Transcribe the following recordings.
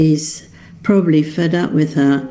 He's probably fed up with her.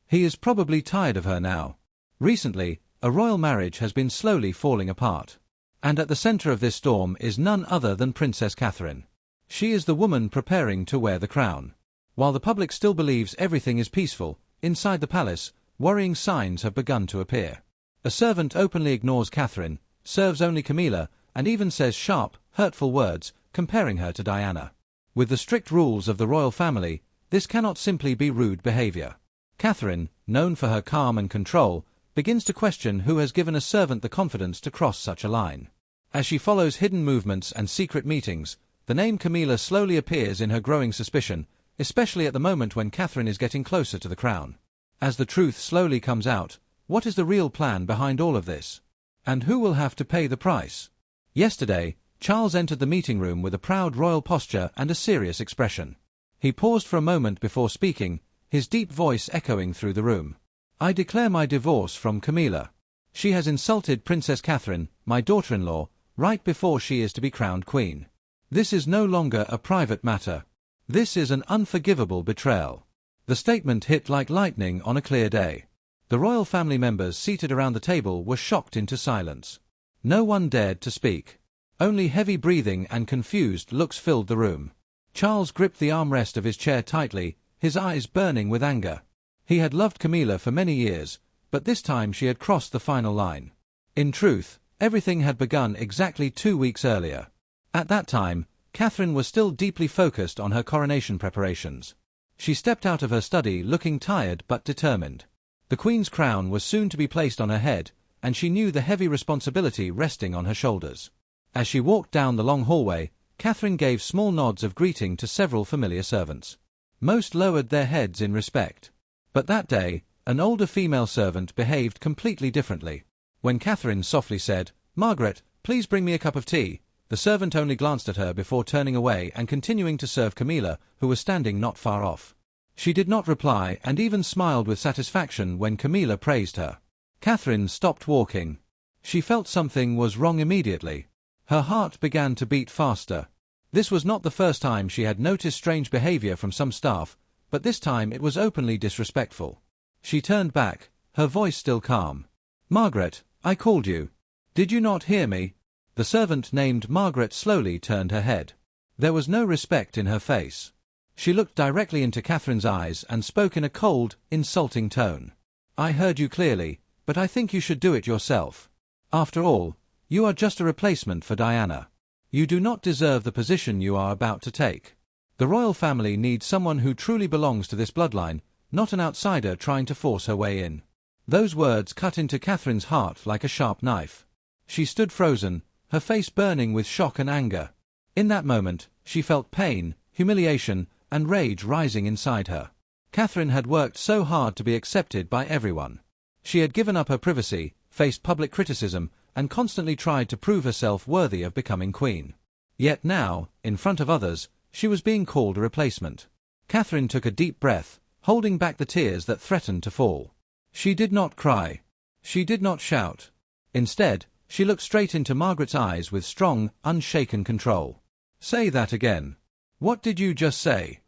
He is probably tired of her now. Recently, a royal marriage has been slowly falling apart. And at the center of this storm is none other than Princess Catherine. She is the woman preparing to wear the crown. While the public still believes everything is peaceful, inside the palace, worrying signs have begun to appear. A servant openly ignores Catherine, serves only Camilla, and even says sharp, hurtful words, comparing her to Diana. With the strict rules of the royal family, this cannot simply be rude behavior. Catherine, known for her calm and control, begins to question who has given a servant the confidence to cross such a line. As she follows hidden movements and secret meetings, the name Camilla slowly appears in her growing suspicion, especially at the moment when Catherine is getting closer to the crown. As the truth slowly comes out, what is the real plan behind all of this? And who will have to pay the price? Yesterday, Charles entered the meeting room with a proud royal posture and a serious expression. He paused for a moment before speaking, his deep voice echoing through the room. "I declare my divorce from Camilla. She has insulted Princess Catherine, my daughter-in-law, right before she is to be crowned queen. This is no longer a private matter. This is an unforgivable betrayal." The statement hit like lightning on a clear day. The royal family members seated around the table were shocked into silence. No one dared to speak. Only heavy breathing and confused looks filled the room. Charles gripped the armrest of his chair tightly, his eyes burning with anger. He had loved Camilla for many years, but this time she had crossed the final line. In truth, everything had begun exactly 2 weeks earlier. At that time, Catherine was still deeply focused on her coronation preparations. She stepped out of her study looking tired but determined. The Queen's crown was soon to be placed on her head, and she knew the heavy responsibility resting on her shoulders. As she walked down the long hallway, Catherine gave small nods of greeting to several familiar servants. Most lowered their heads in respect. But that day, an older female servant behaved completely differently. When Catherine softly said, "Margaret, please bring me a cup of tea," the servant only glanced at her before turning away and continuing to serve Camilla, who was standing not far off. She did not reply and even smiled with satisfaction when Camilla praised her. Catherine stopped walking. She felt something was wrong immediately. Her heart began to beat faster. This was not the first time she had noticed strange behavior from some staff, but this time it was openly disrespectful. She turned back, her voice still calm. "Margaret, I called you. Did you not hear me?" The servant named Margaret slowly turned her head. There was no respect in her face. She looked directly into Catherine's eyes and spoke in a cold, insulting tone. "I heard you clearly, but I think you should do it yourself. After all, you are just a replacement for Diana. You do not deserve the position you are about to take. The royal family needs someone who truly belongs to this bloodline, not an outsider trying to force her way in." Those words cut into Catherine's heart like a sharp knife. She stood frozen, her face burning with shock and anger. In that moment, she felt pain, humiliation, and rage rising inside her. Catherine had worked so hard to be accepted by everyone. She had given up her privacy, faced public criticism, and constantly tried to prove herself worthy of becoming queen. Yet now, in front of others, she was being called a replacement. Catherine took a deep breath, holding back the tears that threatened to fall. She did not cry. She did not shout. Instead, she looked straight into Margaret's eyes with strong, unshaken control. "Say that again. What did you just say?"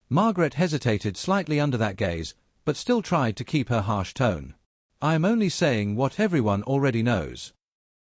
Margaret hesitated slightly under that gaze, but still tried to keep her harsh tone. "I am only saying what everyone already knows."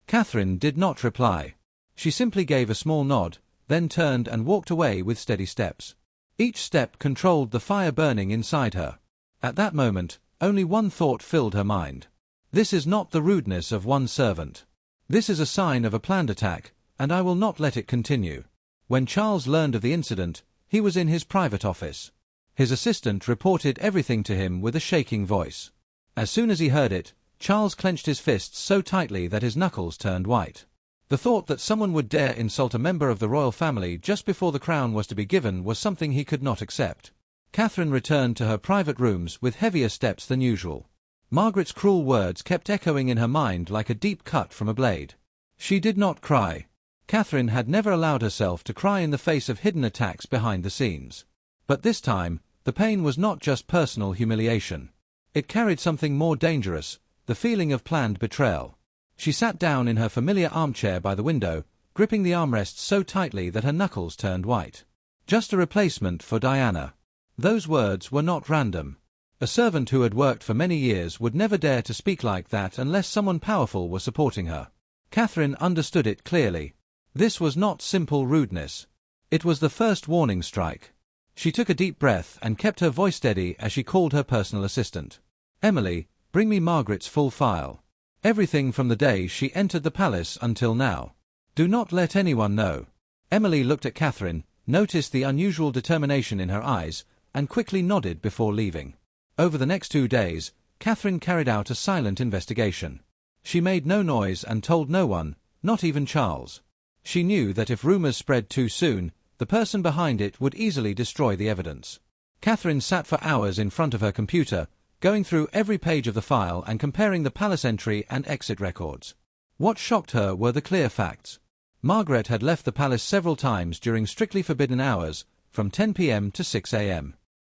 Catherine did not reply. She simply gave a small nod, then turned and walked away with steady steps. Each step controlled the fire burning inside her. At that moment, only one thought filled her mind. This is not the rudeness of one servant. This is a sign of a planned attack, and I will not let it continue. When Charles learned of the incident, he was in his private office. His assistant reported everything to him with a shaking voice. As soon as he heard it, Charles clenched his fists so tightly that his knuckles turned white. The thought that someone would dare insult a member of the royal family just before the crown was to be given was something he could not accept. Catherine returned to her private rooms with heavier steps than usual. Margaret's cruel words kept echoing in her mind like a deep cut from a blade. She did not cry. Catherine had never allowed herself to cry in the face of hidden attacks behind the scenes. But this time, the pain was not just personal humiliation. It carried something more dangerous, the feeling of planned betrayal. She sat down in her familiar armchair by the window, gripping the armrests so tightly that her knuckles turned white. Just a replacement for Diana. Those words were not random. A servant who had worked for many years would never dare to speak like that unless someone powerful were supporting her. Catherine understood it clearly. This was not simple rudeness. It was the first warning strike. She took a deep breath and kept her voice steady as she called her personal assistant. "Emily, bring me Margaret's full file. Everything from the day she entered the palace until now. Do not let anyone know." Emily looked at Catherine, noticed the unusual determination in her eyes, and quickly nodded before leaving. Over the next 2 days, Catherine carried out a silent investigation. She made no noise and told no one, not even Charles. She knew that if rumors spread too soon, the person behind it would easily destroy the evidence. Catherine sat for hours in front of her computer, going through every page of the file and comparing the palace entry and exit records. What shocked her were the clear facts. Margaret had left the palace several times during strictly forbidden hours, from 10 p.m. to 6 a.m.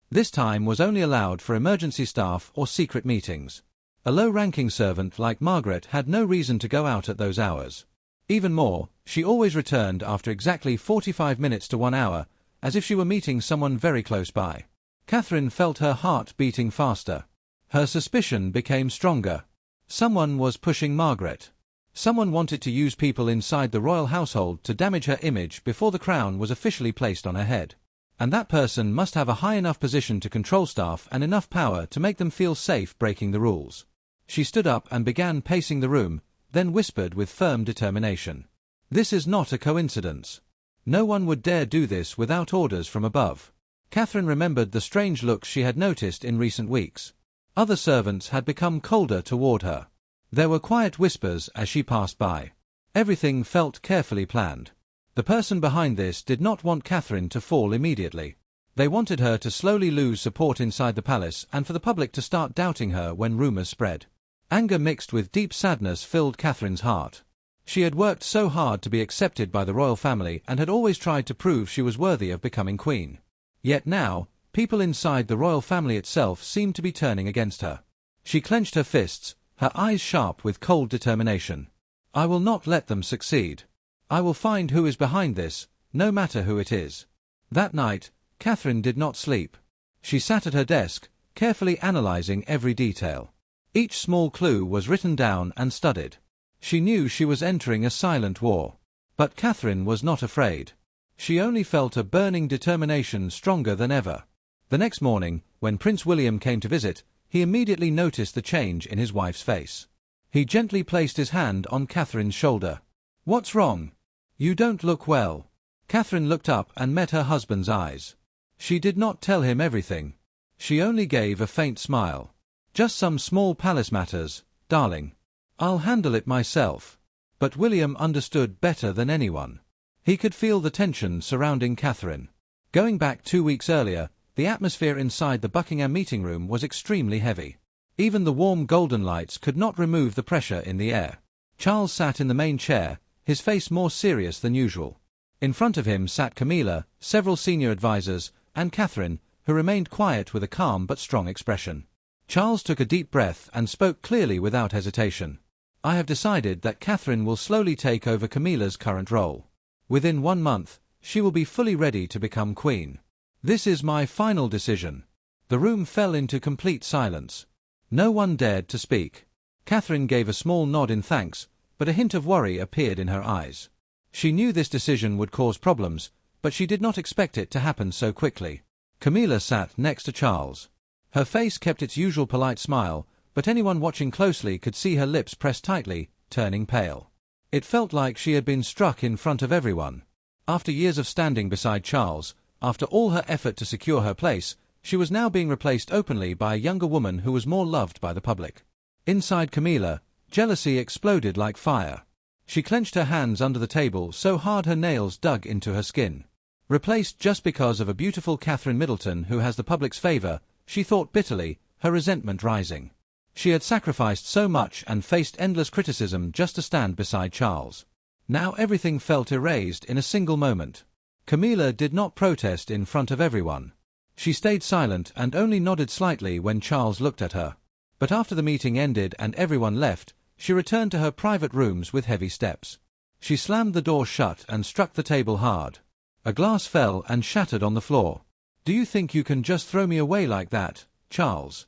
This time was only allowed for emergency staff or secret meetings. A low-ranking servant like Margaret had no reason to go out at those hours. Even more, she always returned after exactly 45 minutes to 1 hour, as if she were meeting someone very close by. Catherine felt her heart beating faster. Her suspicion became stronger. Someone was pushing Margaret. Someone wanted to use people inside the royal household to damage her image before the crown was officially placed on her head. And that person must have a high enough position to control staff and enough power to make them feel safe breaking the rules. She stood up and began pacing the room, then whispered with firm determination. "This is not a coincidence. No one would dare do this without orders from above." Catherine remembered the strange looks she had noticed in recent weeks. Other servants had become colder toward her. There were quiet whispers as she passed by. Everything felt carefully planned. The person behind this did not want Catherine to fall immediately. They wanted her to slowly lose support inside the palace and for the public to start doubting her when rumors spread. Anger mixed with deep sadness filled Catherine's heart. She had worked so hard to be accepted by the royal family and had always tried to prove she was worthy of becoming queen. Yet now, people inside the royal family itself seemed to be turning against her. She clenched her fists, her eyes sharp with cold determination. "I will not let them succeed. I will find who is behind this, no matter who it is." That night, Catherine did not sleep. She sat at her desk, carefully analyzing every detail. Each small clue was written down and studied. She knew she was entering a silent war. But Catherine was not afraid. She only felt a burning determination stronger than ever. The next morning, when Prince William came to visit, he immediately noticed the change in his wife's face. He gently placed his hand on Catherine's shoulder. "What's wrong? You don't look well." Catherine looked up and met her husband's eyes. She did not tell him everything. She only gave a faint smile. "Just some small palace matters, darling. I'll handle it myself." But William understood better than anyone. He could feel the tension surrounding Catherine. Going back 2 weeks earlier, the atmosphere inside the Buckingham meeting room was extremely heavy. Even the warm golden lights could not remove the pressure in the air. Charles sat in the main chair, his face more serious than usual. In front of him sat Camilla, several senior advisors, and Catherine, who remained quiet with a calm but strong expression. Charles took a deep breath and spoke clearly without hesitation. "I have decided that Catherine will slowly take over Camilla's current role. Within 1 month, she will be fully ready to become queen. This is my final decision." The room fell into complete silence. No one dared to speak. Catherine gave a small nod in thanks, but a hint of worry appeared in her eyes. She knew this decision would cause problems, but she did not expect it to happen so quickly. Camilla sat next to Charles. Her face kept its usual polite smile, but anyone watching closely could see her lips pressed tightly, turning pale. It felt like she had been struck in front of everyone. After years of standing beside Charles, after all her effort to secure her place, she was now being replaced openly by a younger woman who was more loved by the public. Inside Camilla, jealousy exploded like fire. She clenched her hands under the table so hard her nails dug into her skin. Replaced just because of a beautiful Catherine Middleton who has the public's favor, she thought bitterly, her resentment rising. She had sacrificed so much and faced endless criticism just to stand beside Charles. Now everything felt erased in a single moment. Camilla did not protest in front of everyone. She stayed silent and only nodded slightly when Charles looked at her. But after the meeting ended and everyone left, she returned to her private rooms with heavy steps. She slammed the door shut and struck the table hard. A glass fell and shattered on the floor. "Do you think you can just throw me away like that, Charles?"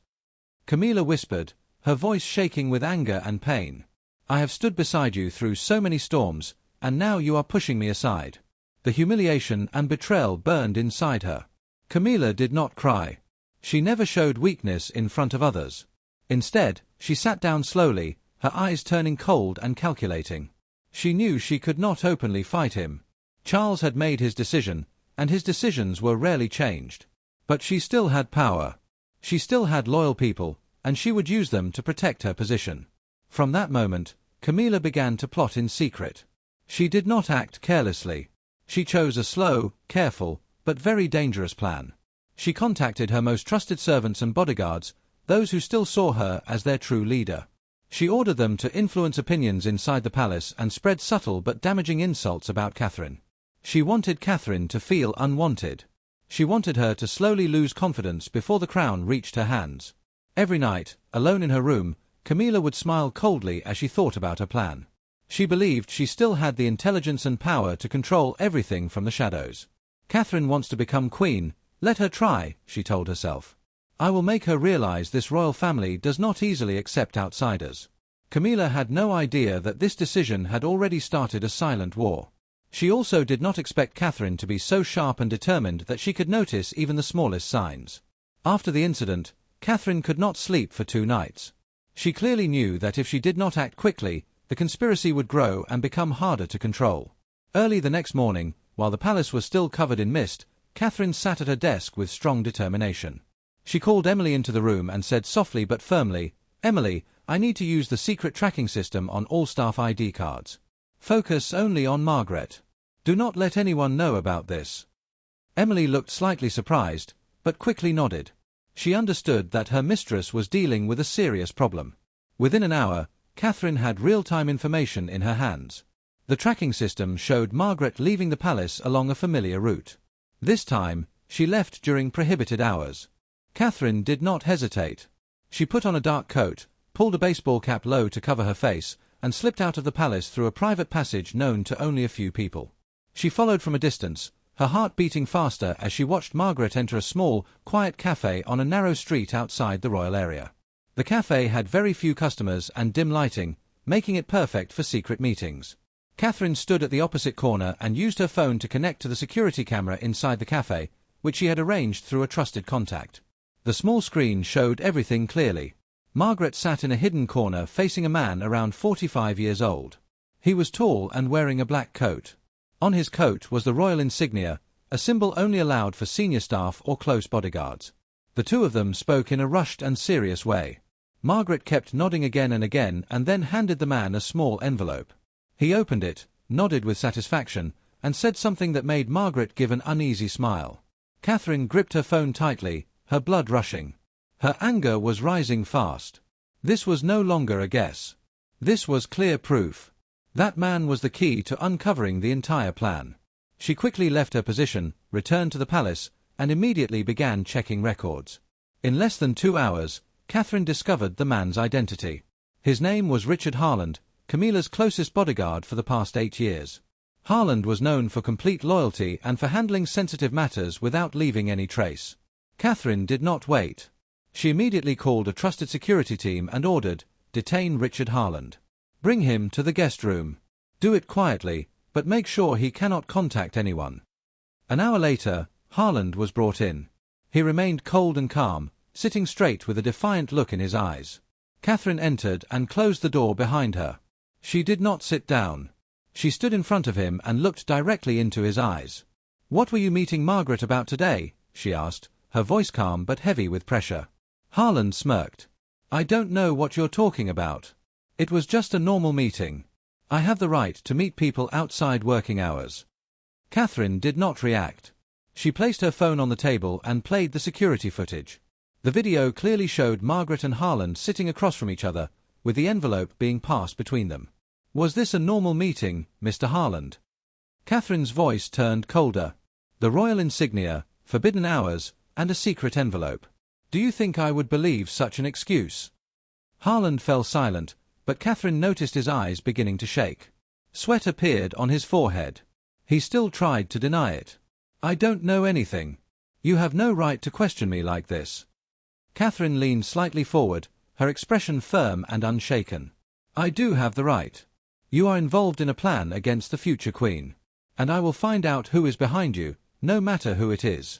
Camilla whispered, her voice shaking with anger and pain. "I have stood beside you through so many storms, and now you are pushing me aside." The humiliation and betrayal burned inside her. Camilla did not cry. She never showed weakness in front of others. Instead, she sat down slowly, her eyes turning cold and calculating. She knew she could not openly fight him. Charles had made his decision, and his decisions were rarely changed. But she still had power. She still had loyal people, and she would use them to protect her position. From that moment, Camilla began to plot in secret. She did not act carelessly. She chose a slow, careful, but very dangerous plan. She contacted her most trusted servants and bodyguards, those who still saw her as their true leader. She ordered them to influence opinions inside the palace and spread subtle but damaging insults about Catherine. She wanted Catherine to feel unwanted. She wanted her to slowly lose confidence before the crown reached her hands. Every night, alone in her room, Camilla would smile coldly as she thought about her plan. She believed she still had the intelligence and power to control everything from the shadows. "Catherine wants to become queen, let her try," she told herself. "I will make her realize this royal family does not easily accept outsiders." Camilla had no idea that this decision had already started a silent war. She also did not expect Catherine to be so sharp and determined that she could notice even the smallest signs. After the incident, Catherine could not sleep for 2 nights. She clearly knew that if she did not act quickly, the conspiracy would grow and become harder to control. Early the next morning, while the palace was still covered in mist, Catherine sat at her desk with strong determination. She called Emily into the room and said softly but firmly, "Emily, I need to use the secret tracking system on all staff ID cards. Focus only on Margaret. Do not let anyone know about this." Emily looked slightly surprised, but quickly nodded. She understood that her mistress was dealing with a serious problem. Within an hour, Catherine had real-time information in her hands. The tracking system showed Margaret leaving the palace along a familiar route. This time, she left during prohibited hours. Catherine did not hesitate. She put on a dark coat, pulled a baseball cap low to cover her face, and slipped out of the palace through a private passage known to only a few people. She followed from a distance, her heart beating faster as she watched Margaret enter a small, quiet cafe on a narrow street outside the royal area. The cafe had very few customers and dim lighting, making it perfect for secret meetings. Catherine stood at the opposite corner and used her phone to connect to the security camera inside the cafe, which she had arranged through a trusted contact. The small screen showed everything clearly. Margaret sat in a hidden corner facing a man around 45 years old. He was tall and wearing a black coat. On his coat was the royal insignia, a symbol only allowed for senior staff or close bodyguards. The two of them spoke in a rushed and serious way. Margaret kept nodding again and again and then handed the man a small envelope. He opened it, nodded with satisfaction, and said something that made Margaret give an uneasy smile. Catherine gripped her phone tightly, her blood rushing. Her anger was rising fast. This was no longer a guess. This was clear proof. That man was the key to uncovering the entire plan. She quickly left her position, returned to the palace, and immediately began checking records. In less than 2 hours, Catherine discovered the man's identity. His name was Richard Harland, Camilla's closest bodyguard for the past 8 years. Harland was known for complete loyalty and for handling sensitive matters without leaving any trace. Catherine did not wait. She immediately called a trusted security team and ordered, "Detain Richard Harland. Bring him to the guest room. Do it quietly, but make sure he cannot contact anyone." An hour later, Harland was brought in. He remained cold and calm, sitting straight with a defiant look in his eyes. Catherine entered and closed the door behind her. She did not sit down. She stood in front of him and looked directly into his eyes. "What were you meeting Margaret about today?" she asked, her voice calm but heavy with pressure. Harland smirked. "I don't know what you're talking about. It was just a normal meeting. I have the right to meet people outside working hours." Catherine did not react. She placed her phone on the table and played the security footage. The video clearly showed Margaret and Harland sitting across from each other, with the envelope being passed between them. "Was this a normal meeting, Mr. Harland?" Catherine's voice turned colder. "The royal insignia, forbidden hours, and a secret envelope. Do you think I would believe such an excuse?" Harland fell silent, but Catherine noticed his eyes beginning to shake. Sweat appeared on his forehead. He still tried to deny it. I don't know anything. You have no right to question me like this. Catherine leaned slightly forward, her expression firm and unshaken. I do have the right. You are involved in a plan against the future queen. And I will find out who is behind you, no matter who it is.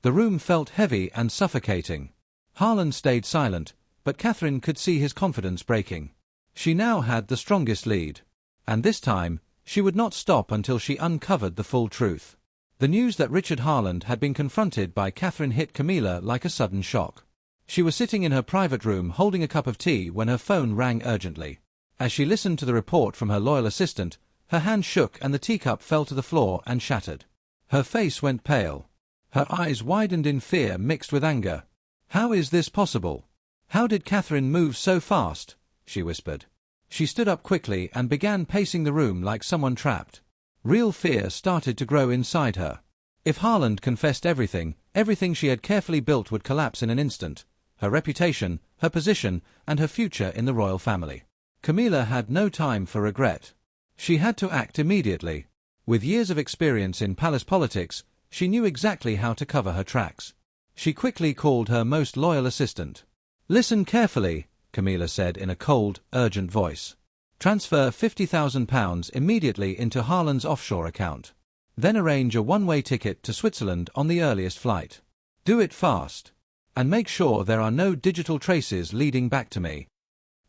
The room felt heavy and suffocating. Harland stayed silent, but Catherine could see his confidence breaking. She now had the strongest lead. And this time, she would not stop until she uncovered the full truth. The news that Richard Harland had been confronted by Catherine hit Camilla like a sudden shock. She was sitting in her private room holding a cup of tea when her phone rang urgently. As she listened to the report from her loyal assistant, her hand shook and the teacup fell to the floor and shattered. Her face went pale. Her eyes widened in fear mixed with anger. How is this possible? How did Catherine move so fast? She whispered. She stood up quickly and began pacing the room like someone trapped. Real fear started to grow inside her. If Harland confessed everything she had carefully built would collapse in an instant. Her reputation, her position, and her future in the royal family. Camilla had no time for regret. She had to act immediately. With years of experience in palace politics, she knew exactly how to cover her tracks. She quickly called her most loyal assistant. Listen carefully, Camilla said in a cold, urgent voice. Transfer £50,000 immediately into Harland's offshore account. Then arrange a one-way ticket to Switzerland on the earliest flight. Do it fast. And make sure there are no digital traces leading back to me.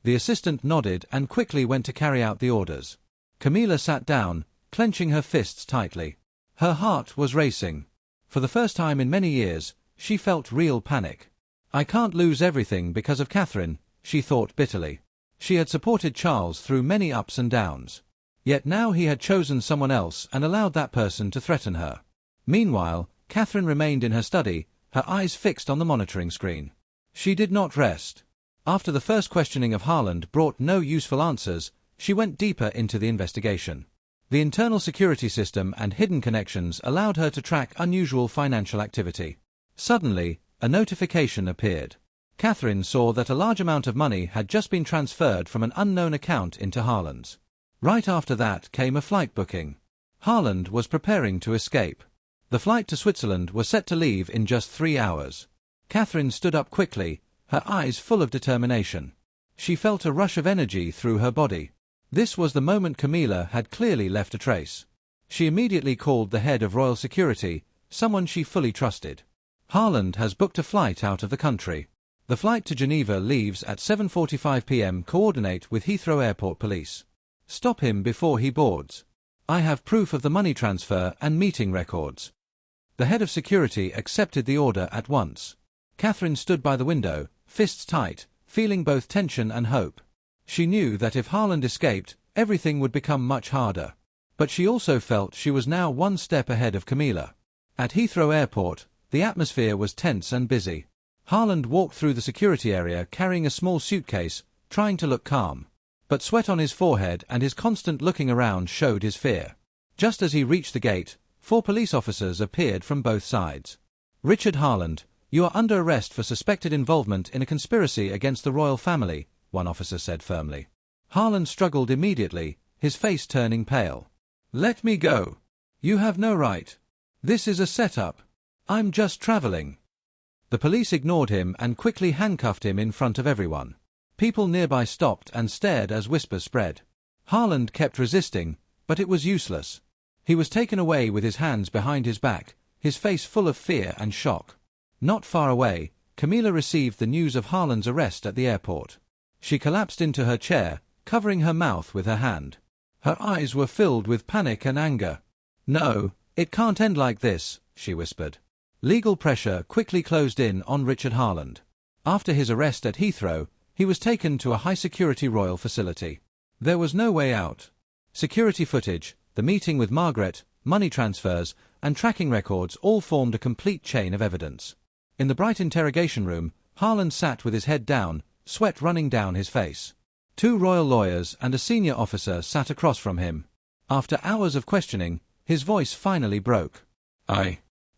The assistant nodded and quickly went to carry out the orders. Camilla sat down, clenching her fists tightly. Her heart was racing. For the first time in many years, she felt real panic. I can't lose everything because of Catherine, she thought bitterly. She had supported Charles through many ups and downs. Yet now he had chosen someone else and allowed that person to threaten her. Meanwhile, Catherine remained in her study, her eyes fixed on the monitoring screen. She did not rest. After the first questioning of Harland brought no useful answers, she went deeper into the investigation. The internal security system and hidden connections allowed her to track unusual financial activity. Suddenly, a notification appeared. Catherine saw that a large amount of money had just been transferred from an unknown account into Harland's. Right after that came a flight booking. Harland was preparing to escape. The flight to Switzerland was set to leave in just 3 hours. Catherine stood up quickly, her eyes full of determination. She felt a rush of energy through her body. This was the moment Camilla had clearly left a trace. She immediately called the head of royal security, someone she fully trusted. Harland has booked a flight out of the country. The flight to Geneva leaves at 7:45 p.m. Coordinate with Heathrow Airport Police. Stop him before he boards. I have proof of the money transfer and meeting records. The head of security accepted the order at once. Catherine stood by the window, fists tight, feeling both tension and hope. She knew that if Harland escaped, everything would become much harder. But she also felt she was now one step ahead of Camilla. At Heathrow Airport, the atmosphere was tense and busy. Harland walked through the security area carrying a small suitcase, trying to look calm. But sweat on his forehead and his constant looking around showed his fear. Just as he reached the gate, 4 police officers appeared from both sides. Richard Harland, you are under arrest for suspected involvement in a conspiracy against the royal family, one officer said firmly. Harland struggled immediately, his face turning pale. Let me go. You have no right. This is a setup. I'm just traveling. The police ignored him and quickly handcuffed him in front of everyone. People nearby stopped and stared as whispers spread. Harland kept resisting, but it was useless. He was taken away with his hands behind his back, his face full of fear and shock. Not far away, Camilla received the news of Harland's arrest at the airport. She collapsed into her chair, covering her mouth with her hand. Her eyes were filled with panic and anger. No, it can't end like this, she whispered. Legal pressure quickly closed in on Richard Harland. After his arrest at Heathrow, he was taken to a high-security royal facility. There was no way out. Security footage, the meeting with Margaret, money transfers, and tracking records all formed a complete chain of evidence. In the bright interrogation room, Harland sat with his head down, sweat running down his face. 2 royal lawyers and a senior officer sat across from him. After hours of questioning, his voice finally broke.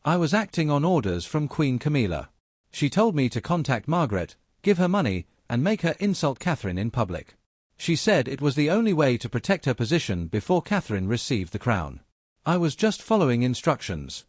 I was acting on orders from Queen Camilla. She told me to contact Margaret, give her money, and make her insult Catherine in public. She said it was the only way to protect her position before Catherine received the crown. I was just following instructions.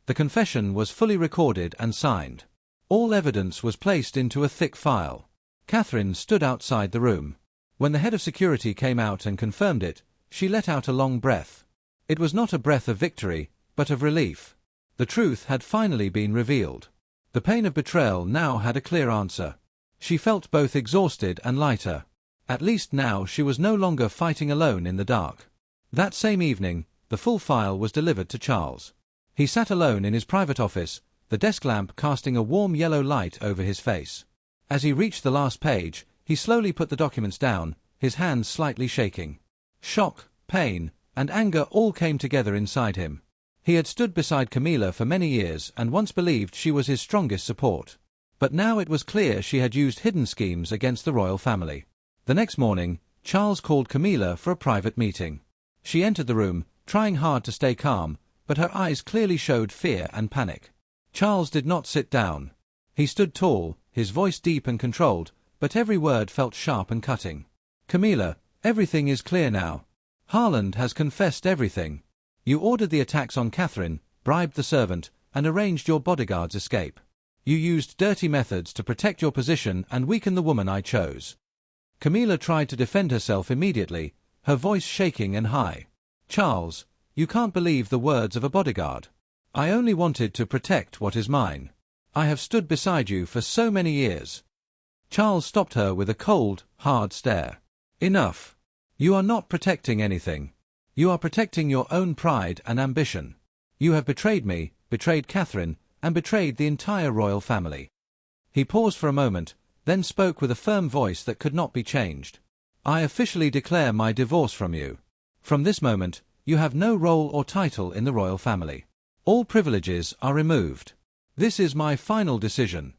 The confession was fully recorded and signed. All evidence was placed into a thick file. Catherine stood outside the room. When the head of security came out and confirmed it, she let out a long breath. It was not a breath of victory, but of relief. The truth had finally been revealed. The pain of betrayal now had a clear answer. She felt both exhausted and lighter. At least now she was no longer fighting alone in the dark. That same evening, the full file was delivered to Charles. He sat alone in his private office, the desk lamp casting a warm yellow light over his face. As he reached the last page, he slowly put the documents down, his hands slightly shaking. Shock, pain, and anger all came together inside him. He had stood beside Camilla for many years and once believed she was his strongest support. But now it was clear she had used hidden schemes against the royal family. The next morning, Charles called Camilla for a private meeting. She entered the room, trying hard to stay calm, but her eyes clearly showed fear and panic. Charles did not sit down. He stood tall, his voice deep and controlled, but every word felt sharp and cutting. Camilla, everything is clear now. Harland has confessed everything. You ordered the attacks on Catherine, bribed the servant, and arranged your bodyguard's escape. You used dirty methods to protect your position and weaken the woman I chose. Camilla tried to defend herself immediately, her voice shaking and high. Charles, you can't believe the words of a bodyguard. I only wanted to protect what is mine. I have stood beside you for so many years. Charles stopped her with a cold, hard stare. Enough. You are not protecting anything. You are protecting your own pride and ambition. You have betrayed me, betrayed Catherine, and betrayed the entire royal family. He paused for a moment, then spoke with a firm voice that could not be changed. I officially declare my divorce from you. From this moment, you have no role or title in the royal family. All privileges are removed. This is my final decision.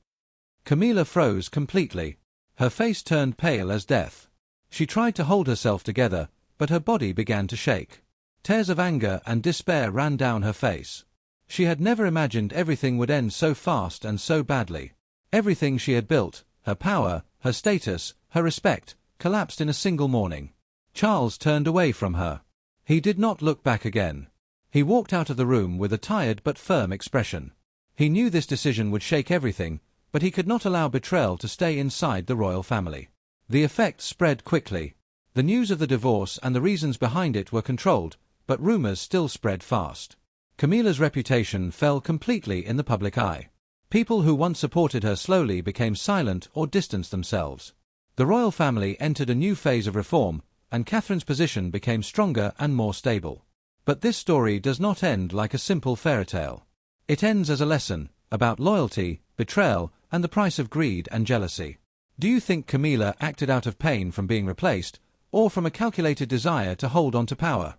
Camilla froze completely. Her face turned pale as death. She tried to hold herself together, but her body began to shake. Tears of anger and despair ran down her face. She had never imagined everything would end so fast and so badly. Everything she had built, her power, her status, her respect, collapsed in a single morning. Charles turned away from her. He did not look back again. He walked out of the room with a tired but firm expression. He knew this decision would shake everything, but he could not allow betrayal to stay inside the royal family. The effect spread quickly. The news of the divorce and the reasons behind it were controlled, but rumors still spread fast. Camilla's reputation fell completely in the public eye. People who once supported her slowly became silent or distanced themselves. The royal family entered a new phase of reform, and Catherine's position became stronger and more stable. But this story does not end like a simple fairy tale. It ends as a lesson about loyalty, betrayal, and the price of greed and jealousy. Do you think Camilla acted out of pain from being replaced, or from a calculated desire to hold on to power?